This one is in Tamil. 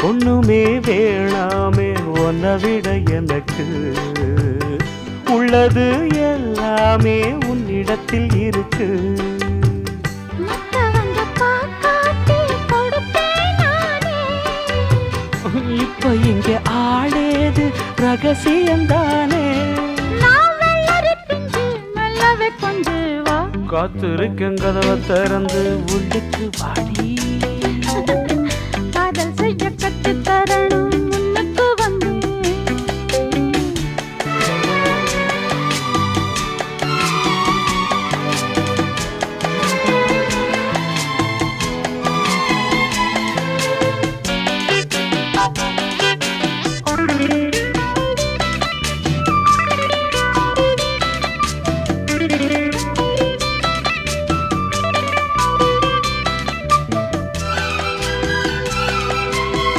ஒண்ணுமே வேணாமே உன்னை விட எனக்கு உள்ளது எல்லாமே உன்னிடத்தில் இருக்கு. இப்ப இங்க ஆடேது ரகசியம்தானே. காத்திருக்கேன் கதவை திறந்து உள்ளுக்கு வாடி.